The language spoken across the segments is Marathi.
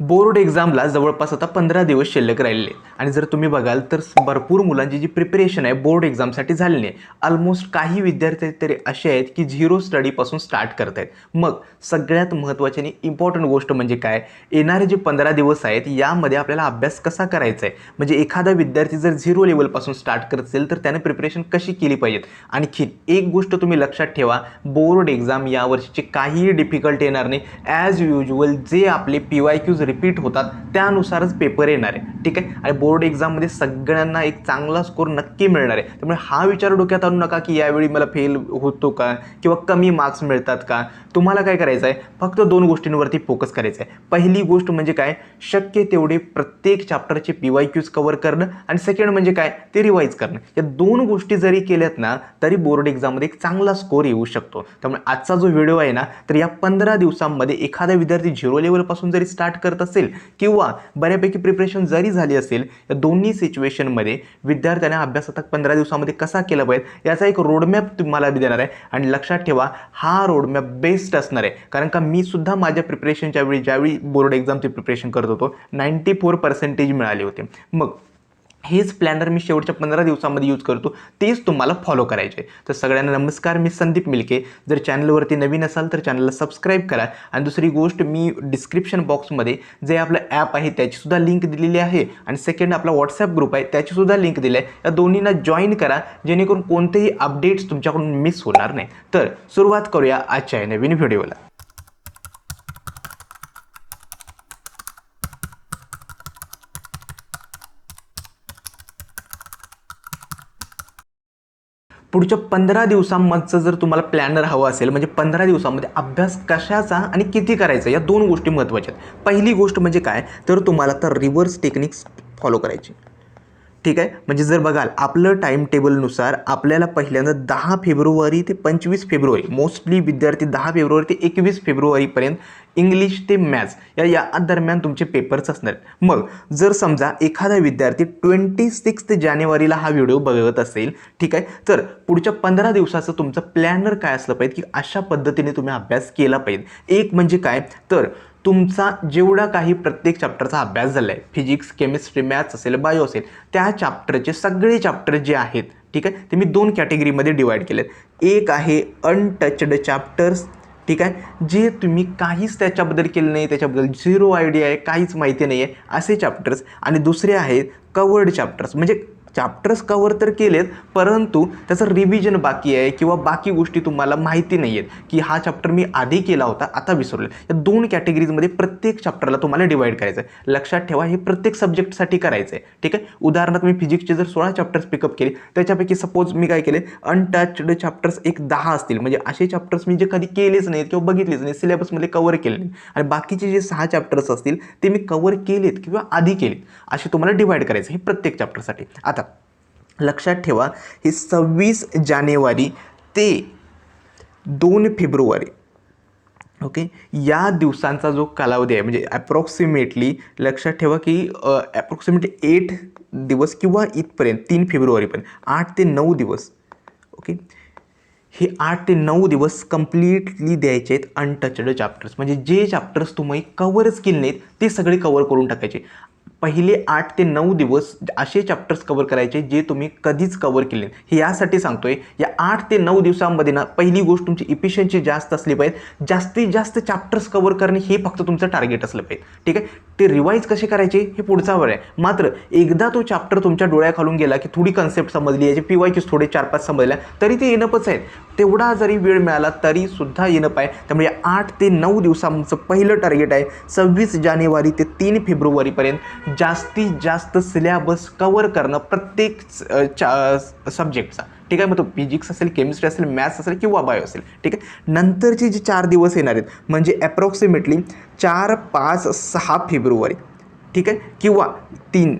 बोर्ड एक्झामला जवळपास आता 15 दिवस शिल्लक राहिलेले आणि जर तुम्ही बघाल तर भरपूर मुलांची जी प्रिपरेशन आहे बोर्ड एक्झामसाठी झालेली आहे. ऑलमोस्ट काही विद्यार्थी तरी असे आहेत की झिरो स्टडीपासून स्टार्ट करत आहेत. मग सगळ्यात महत्त्वाची आणि इम्पॉर्टंट गोष्ट म्हणजे काय, येणारे जे 15 दिवस आहेत यामध्ये आपल्याला अभ्यास कसा करायचा आहे. म्हणजे एखादा विद्यार्थी जर झिरो लेवलपासून स्टार्ट करत असेल तर त्याने प्रिपरेशन कशी केली पाहिजेत. आणखी एक गोष्ट तुम्ही लक्षात ठेवा, बोर्ड एक्झाम यावर्षीची काहीही डिफिकल्ट येणार नाही. ॲज युज्युअल जे आपले PYQs रिपीट होतात त्यानुसारच पेपर येणार आहे. ठीक आहे. आणि बोर्ड एक्झाममध्ये सगळ्यांना एक चांगला स्कोर नक्की मिळणार आहे. त्यामुळे हा विचार डोक्यात आणू नका की यावेळी मला फेल होतो का किंवा कमी मार्क्स मिळतात का. तुम्हाला काय करायचं आहे, फक्त 2 गोष्टींवरती फोकस करायचा आहे. पहिली गोष्ट म्हणजे काय, शक्य तेवढे प्रत्येक चॅप्टरचे PYQs कव्हर करणं आणि सेकंड म्हणजे काय, ते रिवाईज करणं. या 2 गोष्टी जरी केल्यात ना तरी बोर्ड एक्झाममध्ये एक चांगला स्कोर येऊ शकतो. त्यामुळे आजचा जो व्हिडिओ आहे ना, तर या 15 दिवसांमध्ये एखादा विद्यार्थी झिरो लेवलपासून जरी स्टार्ट करत असेल किंवा बऱ्यापैकी प्रिपरेशन जरी झाली असेल, या दोन्ही सिच्युएशनमध्ये विद्यार्थ्याने अभ्यास आता 15 दिवसामध्ये कसा केला पाहिजे याचा एक रोडमॅप तुम्हाला देणार आहे. आणि लक्षात ठेवा, हा रोडमॅप बेस्ट असणार आहे. कारण का मी सुद्धा माझ्या प्रिपरेशनच्या वेळी ज्यावेळी बोर्ड एक्झामची प्रिपरेशन करत होतो 94% मिळाले होते. मग हेच प्लॅनर मी शेवटच्या 15 दिवसांमध्ये यूज करतो, तेच तुम्हाला फॉलो करायचे. तर सगळ्यांना नमस्कार, मी संदीप मिलके. जर चॅनलवरती नवीन असाल तर चॅनलला सबस्क्राईब करा. आणि दुसरी गोष्ट, मी डिस्क्रिप्शन बॉक्समध्ये जे आपलं ॲप आहे त्याचीसुद्धा लिंक दिलेली आहे आणि सेकंड आपला व्हॉट्सॲप ग्रुप आहे त्याचीसुद्धा लिंक दिली आहे. या दोन्हींना जॉईन करा जेणेकरून कोणतेही अपडेट्स तुमच्याकडून मिस होणार नाही. तर सुरुवात करूया आजच्या नवीन व्हिडिओला. पुढच्या 15 दिवसांमधचं जर तुम्हाला प्लॅनर हवं असेल, म्हणजे 15 दिवसांमध्ये अभ्यास कशाचा आणि किती करायचा, या 2 गोष्टी महत्त्वाच्या आहेत. पहिली गोष्ट म्हणजे काय, तर तुम्हाला तर रिव्हर्स टेक्निक्स फॉलो करायची. ठीक आहे. म्हणजे जर बघाल आपलं टाईम टेबलनुसार आपल्याला पहिल्यांदा 10 फेब्रुवारी ते 25 फेब्रुवारी, मोस्टली विद्यार्थी 10 फेब्रुवारी ते 21 फेब्रुवारीपर्यंत इंग्लिश ते मॅथ्स या दरम्यान तुमचे पेपर्स असणार आहेत. मग जर समजा एखादा विद्यार्थी 26 जानेवारीला हा व्हिडिओ बघत असेल, ठीक आहे, तर पुढच्या 15 दिवसाचं तुमचं प्लॅनर काय असलं पाहिजे की अशा पद्धतीने तुम्ही अभ्यास केला पाहिजे. एक म्हणजे काय, तर तुमचा जेवढा काही प्रत्येक चॅप्टरचा अभ्यास झाला आहे, फिजिक्स, केमिस्ट्री, मॅथ्स असेल, बायो असेल, त्या चॅप्टरचे सगळे चॅप्टर जे आहेत, ठीक आहे, ते मी 2 कॅटेगरीमध्ये डिवाईड केलेत. एक आहे अनटचड चॅप्टर्स, ठीक आहे, जे तुम्ही काहीच त्याच्याबद्दल केलं नाही, त्याच्याबद्दल झिरो आयडिया आहे, काहीच माहिती नाही आहे असे चॅप्टर्स. आणि दुसरे आहेत कवर्ड चॅप्टर्स, म्हणजे चॅप्टर्स कवर तर केलेत परंतु त्याचं रिव्हिजन बाकी आहे किंवा बाकी गोष्टी तुम्हाला माहिती नाही आहेत की हा चॅप्टर मी आधी केला होता आता विसरलो. या 2 कॅटेगरीजमध्ये प्रत्येक चॅप्टरला तुम्हाला डिवाईड करायचं आहे. लक्षात ठेवा, हे प्रत्येक सब्जेक्टसाठी करायचं आहे. ठीक आहे. उदाहरणार्थ मी फिजिक्सचे जर 16 चॅप्टर्स पिकअप केले, त्याच्यापैकी सपोज मी काय केले, अनटचड चॅप्टर्स एक 10 असतील, म्हणजे असे चॅप्टर्स मी जे कधी केलेच नाहीत किंवा बघितलेच नाही, सिलेबसमध्ये कव्हर केले नाही, आणि बाकीचे जे 6 चॅप्टर्स असतील ते मी कव्हर केलेत किंवा आधी केलेत, असे तुम्हाला डिवाईड करायचं हे प्रत्येक चॅप्टरसाठी. आता लक्षात ठेवा, हे 26 जानेवारी ते 2 फेब्रुवारी, ओके, या दिवसांचा जो कालावधी आहे, म्हणजे ॲप्रॉक्सिमेटली लक्षात ठेवा की ॲप्रॉक्सिमेटली 8 दिवस किंवा इथपर्यंत 3 फेब्रुवारीपर्यंत 8 ते 9 दिवस, ओके, हे 8 ते 9 दिवस कंप्लिटली द्यायचे आहेत अनटचड चॅप्टर्स. म्हणजे जे चॅप्टर्स तुम्ही कव्हरच केले नाहीत ते सगळे कव्हर करून टाकायचे. पहिले 8 ते 9 दिवस असे चॅप्टर्स कव्हर करायचे जे तुम्ही कधीच कव्हर केले नाहीत. हे यासाठी सांगतोय, या 8 ते 9 दिवसांमध्ये ना पहिली गोष्ट तुमची इफिशियन्सी जास्त असली पाहिजे. जास्तीत जास्त चॅप्टर्स कव्हर करणे हे फक्त तुमचं टार्गेट असलं पाहिजे. ठीक आहे. ते रिवाईज कसे करायचे हे पुढचा वर आहे. मात्र एकदा तो चॅप्टर तुमच्या डोळ्याखालून गेला की थोडी कन्सेप्ट समजली, याचे PYQs थोडे 4-5 समजल्या तरी ते येणंपच आहेत. तेवढा जरी वेळ मिळाला तरी सुद्धा येणं आहे. त्यामुळे 8 ते 9 दिवसांचं पहिलं टार्गेट आहे 26 जानेवारी ते 3 फेब्रुवारीपर्यंत जास्तीत जास्त सिलेबस कव्हर करणं प्रत्येक सब्जेक्टचा. ठीक आहे. मग तो फिजिक्स असेल, केमिस्ट्री असेल, मॅथ्स असेल किंवा बायो असेल. ठीक आहे. नंतरचे जे 4 दिवस येणार आहेत म्हणजे ॲप्रॉक्सिमेटली 4, 5, 6 फेब्रुवारी, ठीक आहे, किंवा 3,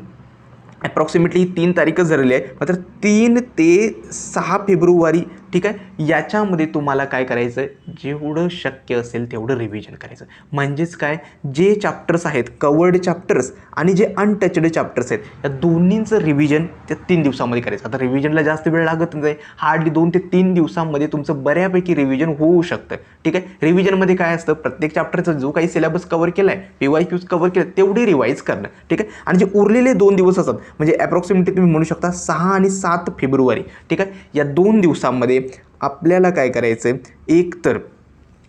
ॲप्रॉक्सिमेटली 3 तारीखच झालेली आहे, मात्र 3 ते 6 फेब्रुवारी ठीक आहे. याच्यामध्ये तुम्हाला काय करायचं आहे, जेवढं शक्य असेल तेवढं रिव्हिजन करायचं. म्हणजेच काय, जे चॅप्टर्स आहेत कवर्ड चॅप्टर्स आणि जे अनटचड चॅप्टर्स आहेत, या दोन्हींचं रिव्हिजन त्या 3 दिवसामध्ये करायचं. आता रिव्हिजनला जास्त वेळ लागत नाही, हार्डली 2 ते 3 दिवसांमध्ये तुमचं बऱ्यापैकी रिव्हिजन होऊ शकतं. ठीक आहे. रिव्हिजनमध्ये काय असतं, प्रत्येक चॅप्टरचा जो काही सिलेबस कव्हर केला आहे, PYQs कव्हर केलं तेवढी रिवाईज करणं. ठीक आहे. आणि जे उरलेले 2 दिवस असतात, म्हणजे ॲप्रॉक्सिमेटली तुम्ही म्हणू शकता 6 आणि 7 फेब्रुवारी. ठीक आहे. या 2 दिवसांमध्ये आपल्याला काय करायचं आहे, एक तर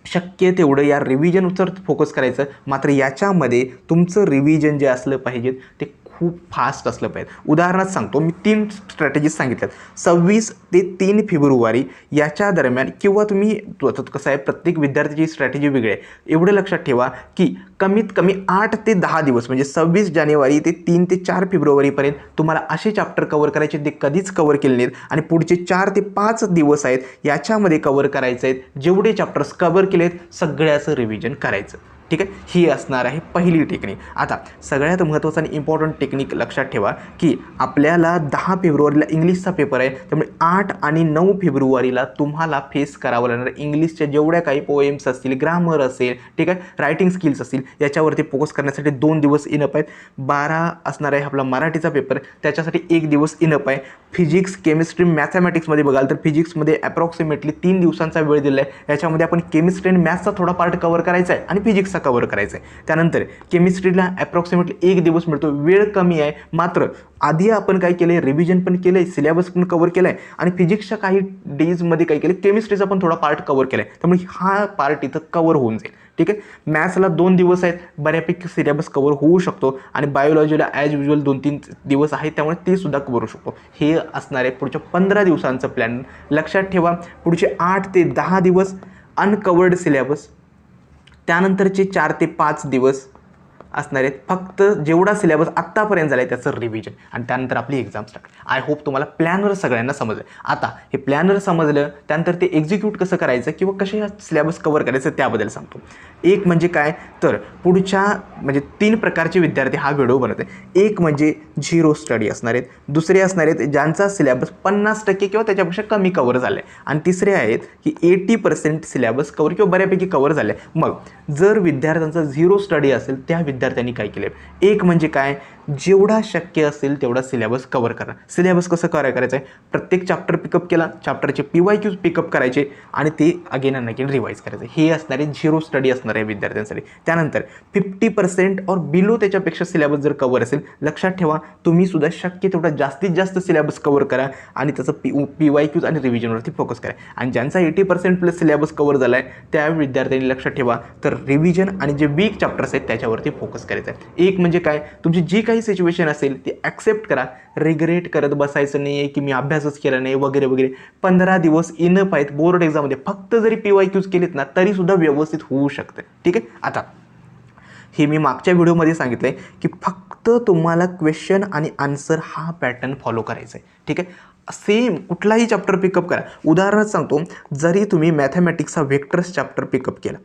शक्य तेवढं या रिव्हिजनवर फोकस करायचं. मात्र याच्यामध्ये तुमचं रिव्हिजन जे असलं पाहिजे ते खूप फास्ट असलं पाहिजे. उदाहरणार्थ सांगतो, मी 3 स्ट्रॅटेजीज सांगितल्यात. 26 ते 3 फेब्रुवारी याच्या दरम्यान, किंवा तुम्ही कसं आहे, प्रत्येक विद्यार्थ्याची स्ट्रॅटेजी वेगळी आहे. एवढं लक्षात ठेवा की कमीत कमी 8 ते 10 दिवस, म्हणजे 26 जानेवारी ते 3 ते 4 फेब्रुवारीपर्यंत तुम्हाला असे चॅप्टर कव्हर करायचे ते कधीच कव्हर केले नाहीत, आणि पुढचे 4 ते 5 दिवस आहेत याच्यामध्ये कव्हर करायचे आहेत. जेवढे चॅप्टर्स कव्हर केले आहेत सगळ्याचं रिव्हिजन करायचं. ठीक आहे. ही असणार आहे पहिली टेक्निक. आता सगळ्यात महत्त्वाचं आणि इम्पॉर्टंट टेक्निक लक्षात ठेवा की आपल्याला 10 फेब्रुवारीला इंग्लिशचा पेपर आहे, त्यामुळे 8 आणि 9 फेब्रुवारीला तुम्हाला फेस करावं लागणार इंग्लिशच्या जेवढ्या काही पोएम्स असतील, ग्रामर असेल, ठीक आहे, रायटिंग स्किल्स असतील, याच्यावरती फोकस करण्यासाठी 2 दिवस इनप आहेत. 12 असणार आहे आपला मराठीचा पेपर, त्याच्यासाठी 1 दिवस इनप आहे. फिजिक्स, केमिस्ट्री, मॅथमॅटिक्समध्ये बघाल तर फिजिक्समध्ये ॲप्रॉक्सिमेटली 3 दिवसांचा वेळ दिला आहे. याच्यामध्ये आपण केमिस्ट्री आणि मॅथ्सचा थोडा पार्ट कव्हर करायचा आहे आणि फिजिक्सचा कव्हर करायचं आहे. त्यानंतर केमिस्ट्रीला ॲप्रॉक्सिमेटली 1 दिवस मिळतो. वेळ कमी आहे, मात्र आधी आपण काय केलं आहे, रिव्हिजन पण केलं आहे, सिलेबस पण कव्हर केला आहे, आणि फिजिक्सच्या काही डेजमध्ये काय केलं, केमिस्ट्रीचा पण थोडा पार्ट कव्हर केला आहे. त्यामुळे हा पार्ट इथं कव्हर होऊन जाईल. ठीक आहे. मॅथ्सला 2 दिवस आहेत, बऱ्यापैकी सिलेबस कव्हर होऊ शकतो, आणि बायोलॉजीला ॲज युजल 2-3 दिवस आहेत, त्यामुळे ते सुद्धा कव्हर होऊ शकतो. हे असणार आहे पुढच्या 15 दिवसांचं प्लॅन. लक्षात ठेवा, पुढचे 8 ते 10 दिवस अनकवर्ड सिलेबस, त्यानंतरचे 4 ते 5 दिवस असणार आहेत फक्त जेवढा सिलेबस आत्तापर्यंत झाला आहे त्याचं रिव्हिजन, आणि त्यानंतर आपली एक्झाम स्टार्ट. आय होप तुम्हाला प्लॅनर सगळ्यांना समजलं. आता हे प्लॅनर समजलं, त्यानंतर ते एक्झिक्यूट कसं करायचं किंवा कसे सिलेबस कव्हर करायचं त्याबद्दल सांगतो. एक म्हणजे काय, तर पुढच्या म्हणजे 3 प्रकारचे विद्यार्थी हा व्हिडिओ बनवत आहे. एक म्हणजे झिरो स्टडी असणार आहेत, दुसरे असणार आहेत ज्यांचा सिलेबस 50% किंवा त्याच्यापेक्षा कमी कव्हर झाला आहे, आणि तिसरे आहेत की 80% सिलेबस कव्हर किंवा बऱ्यापैकी कव्हर झालं आहे. मग जर विद्यार्थ्यांचा झिरो स्टडी असेल, त्या विद्यार्थ्यांनी काय केले, एक म्हणजे काय, जेवढा शक्य असेल तेवढा सिलेबस कव्हर करा. सिलेबस कसं करायचं आहे, प्रत्येक चॅप्टर पिकअप केला, चॅप्टरचे PYQs पिकअप करायचे, आणि ते अगेन अँड अगेन रिवाईज करायचं. हे असणारे झिरो स्टडी असणार आहे विद्यार्थ्यांसाठी. त्यानंतर 50% और बिलो त्याच्यापेक्षा सिलेबस जर कव्हर असेल, लक्षात ठेवा तुम्ही सुद्धा शक्य तेवढा जास्तीत जास्त सिलेबस कव्हर करा, आणि त्याचं PYQs आणि रिव्हिजनवरती फोकस करा. आणि ज्यांचा 80% प्लस सिलेबस कव्हर झाला आहे त्या विद्यार्थ्यांनी लक्षात ठेवा, तर रिव्हिजन आणि जे वीक चॅप्टर्स आहेत त्याच्यावरती फोकस करायचं आहे. एक म्हणजे काय, तुमची जी काही सिच्युएशन असेल ती ॲक्सेप्ट करा, रिग्रेट करत बसायचं नाही आहे की मी अभ्यासच केला नाही वगैरे वगैरे. 15 दिवस इनफ आहेत. बोर्ड एक्झाममध्ये फक्त जरी PYQs केलेत ना तरीसुद्धा व्यवस्थित होऊ शकतं. ठीक आहे. आता हे मी मागच्या व्हिडिओमध्ये सांगितलं आहे की फक्त तुम्हाला क्वेश्चन आणि आन्सर हा पॅटर्न फॉलो करायचा आहे. ठीक आहे. सेम कुठलाही चॅप्टर पिकअप करा. उदाहरणार्थ सांगतो, जरी तुम्ही मॅथमॅटिक्सचा व्हेक्टर्स चॅप्टर पिकअप केला,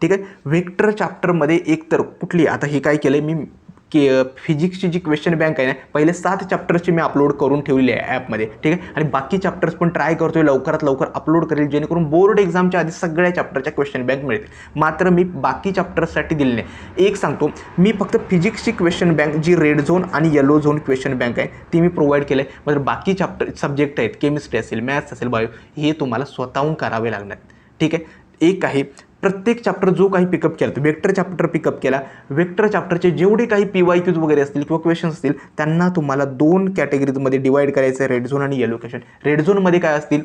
ठीक आहे, व्हेक्टर चॅप्टरमध्ये एकतर कुठली, आता हे काय केलं आहे मी, की फिजिक्सची जी क्वेश्चन बँक आहे ना, पहिले 7 चॅप्टर्सची मी अपलोड करून ठेवली आहे ॲपमध्ये. ठीक आहे. आणि बाकी चॅप्टर्स पण ट्राय करतोय लवकरात लवकर अपलोड करेल, जेणेकरून बोर्ड एक्झामच्या आधी सगळ्या चॅप्टरच्या क्वेश्चन बँक मिळतील. मात्र मी बाकी चॅप्टर्ससाठी दिले नाही. एक सांगतो, मी फक्त फिजिक्सची क्वेश्चन बँक जी रेड झोन आणि येलो झोन क्वेश्चन बँक आहे ती मी प्रोव्हाइड केलं आहे. मात्र बाकी चॅप्टर सब्जेक्ट आहेत, केमिस्ट्री असेल, मॅथ्स असेल, बायो, हे तुम्हाला स्वतःहून करावे लागणार. ठीक आहे. एक आहे, प्रत्येक चॅप्टर जो काही पिकअप केला, वेक्टर चॅप्टर पिकअप केला, वेक्टर चॅप्टरचे जेवढे काही PYQs वगैरे असतील किंवा क्वेश्चन्स असतील त्यांना तुम्हाला 2 कॅटेगरीजमध्ये डिवाईड करायचं आहे, रेड झोन आणि येलो क्वेश्चन. रेड झोनमध्ये काय असतील,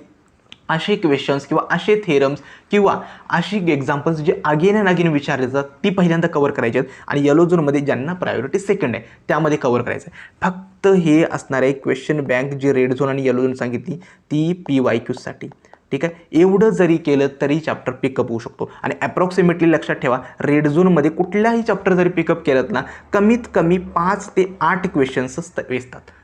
असे क्वेश्चन्स किंवा असे थेरम्स किंवा अशी एक्झाम्पल्स जे अगेन अँड अगेन विचारले जातात ती पहिल्यांदा कव्हर करायचे आहेत, आणि येलो झोनमध्ये ज्यांना प्रायोरिटी सेकंड आहे त्यामध्ये कव्हर करायचं आहे. फक्त हे असणार आहे क्वेश्चन बँक जी रेड झोन आणि येलो झोन सांगितली ती PYQसाठी. ठीक आहे. एवढं जरी केलं तरी चॅप्टर पिकअप होऊ शकतो. आणि ॲप्रॉक्सिमेटली लक्षात ठेवा, रेड झोनमध्ये कुठल्याही चॅप्टर जरी पिकअप केलं ना कमीत कमी 5 ते 8 क्वेश्चन्स असतात.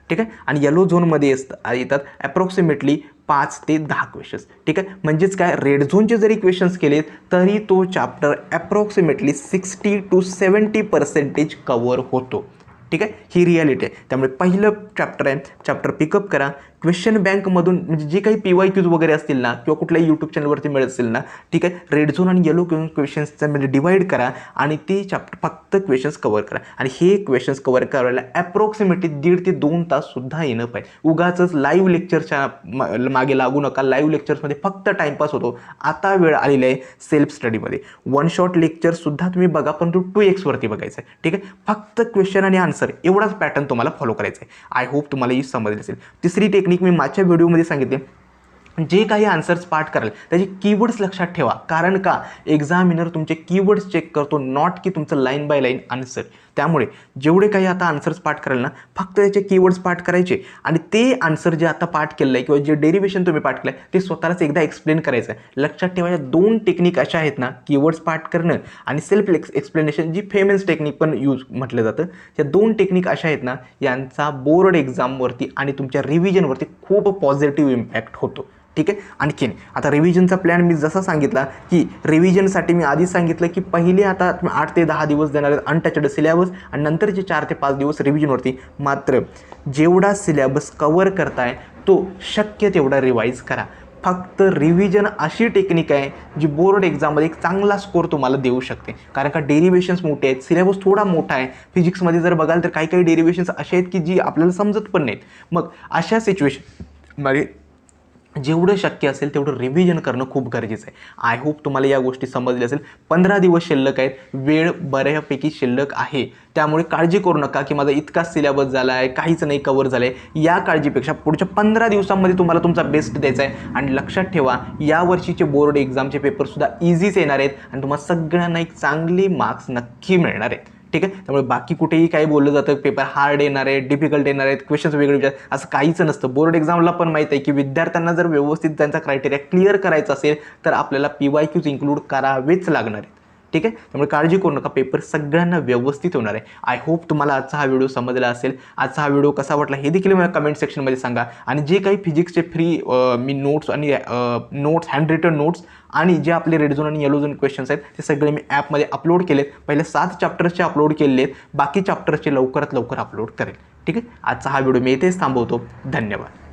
ठीक आहे. आणि येलो झोनमध्ये येतात ॲप्रॉक्सिमेटली 5 ते 10 क्वेश्चन्स. ठीक आहे. म्हणजेच काय, रेड झोनचे जरी क्वेश्चन्स केलेत तरी तो चॅप्टर ॲप्रॉक्सिमेटली 60 to 70% कव्हर होतो. ठीक आहे. ही रियालिटी आहे. त्यामुळे पहिलं चॅप्टर आहे, चॅप्टर पिकअप करा, क्वेश्चन बँकमधून म्हणजे जे काही PYQs वगैरे असतील ना किंवा कुठल्याही यूट्यूब चॅनलवरती मिळत असेल ना, ठीक आहे, रेड झोन आणि येलो क्वेश्चन्सचा म्हणजे डिवाईड करा आणि ते फक्त क्वेश्चन्स कवर करा. आणि हे क्वेश्चन्स कवर करायला ॲप्रॉक्सिमेटली 1.5 ते 2 ताससुद्धा येणं पाहिजे. उगाचच लाईव्ह लेक्चरच्या मागे लागू नका. लाईव्ह लेक्चर्समध्ये फक्त टाईमपास होतो. आता वेळ आलेली आहे सेल्फ स्टडीमध्ये. वन शॉट लेक्चरसुद्धा तुम्ही बघा, परंतु 2x वरती बघायचं आहे. ठीक आहे, फक्त क्वेश्चन आणि आन्सर एवढाच पॅटर्न तुम्हाला फॉलो करायचा आहे. आय होप तुम्हाला ही समजली असेल. तिसरी टेक्निक मी माझ्या व्हिडिओमध्ये सांगितली, जे काही आन्सर्स पाठ कराल त्याचे कीवर्ड्स लक्षात ठेवा. कारण का, एक्झामिनर तुमचे कीवर्ड्स चेक करतो, नॉट की तुमचं लाईन बाय लाईन आन्सर. त्यामुळे जेवढे काही आता आन्सर्स पाठ कराल ना, फक्त त्याचे कीवर्ड्स पाठ करायचे आणि ते आन्सर जे आता पाठ केलं आहे किंवा जे डेरिव्हेशन तुम्ही पाठ केलं आहे ते स्वतःलाच एकदा एक्सप्लेन करायचं आहे. लक्षात ठेवा, या 2 टेक्निक अशा आहेत ना, कीवर्ड्स पाठ करणं आणि सेल्फ एक्सप्लेनेशन, जी फेमस टेक्निक पण यूज म्हटलं जातं. या 2 टेक्निक अशा आहेत ना, यांचा बोर्ड एक्झामवरती आणि तुमच्या रिव्हिजनवरती खूप पॉझिटिव्ह इम्पॅक्ट होतो. ठीक आहे, आणखीन आता रिव्हिजनचा प्लॅन मी जसा सांगितला की रिव्हिजनसाठी मी आधीच सांगितलं की पहिले आता 8 ते 10 दिवस देणार आहेत अनटचड सिलेबस आणि नंतरचे 4 ते 5 दिवस रिव्हिजनवरती. मात्र जेवढा सिलेबस कवर करताय तो शक्य तेवढा रिवाईज करा. फक्त रिव्हिजन अशी टेक्निक आहे जी बोर्ड एक्झाममध्ये एक चांगला स्कोर तुम्हाला देऊ शकते. कारण का डेरिव्हेशन्स मोठे आहेत, सिलेबस थोडा मोठा आहे. फिजिक्समध्ये जर बघाल तर काही काही डेरिव्हेशन्स असे आहेत की जी आपल्याला समजत पण नाहीत. मग अशा सिच्युएशनमध्ये जेवढं शक्य असेल तेवढं रिव्हिजन करणं खूप गरजेचं आहे. आय होप तुम्हाला या गोष्टी समजल्या असेल. 15 दिवस शिल्लक आहेत, वेळ बऱ्यापैकी शिल्लक आहे. त्यामुळे काळजी करू नका की माझा इतकाच सिलेबस झाला आहे, काहीच नाही कवर झालं आहे. या काळजीपेक्षा पुढच्या 15 दिवसांमध्ये तुम्हाला तुमचा बेस्ट द्यायचा आहे. आणि लक्षात ठेवा, यावर्षीचे बोर्ड एक्झामचे पेपरसुद्धा इझीच येणार आहेत आणि तुम्हाला सगळ्यांना एक चांगले मार्क्स नक्की मिळणार आहेत. ठीक आहे, त्यामुळे बाकी कुठेही काही बोललं जातं पेपर हार्ड येणार आहे, डिफिकल्ट येणार आहेत, क्वेश्चन्स वेगळे विचार, असं काहीच नसतं. बोर्ड एक्झामला पण माहीत आहे की विद्यार्थ्यांना जर व्यवस्थित त्यांचा क्रायटेरिया क्लिअर करायचा असेल तर आपल्याला PYQs इन्क्लूड करावेच लागणार आहेत. ठीक आहे, त्यामुळे काळजी करू नका, पेपर सगळ्यांना व्यवस्थित होणार आहे. आय होप तुम्हाला आजचा हा व्हिडिओ समजला असेल. आजचा हा व्हिडिओ कसा वाटला हे देखील मला कमेंट सेक्शनमध्ये सांगा. आणि जे काही फिजिक्सचे फ्री मी नोट्स आणि नोट्स, हँड रिटन नोट्स आणि जे आपले रेड झोन आणि येलो झोन क्वेश्चन्स आहेत ते सगळे मी ॲपमध्ये अपलोड केलेत. पहिले 7 चॅप्टर्सचे अपलोड केलेले आहेत, बाकी चॅप्टर्सचे लवकरात लवकर अपलोड करेल. ठीक आहे, आजचा हा व्हिडिओ मी इथेच थांबवतो. धन्यवाद.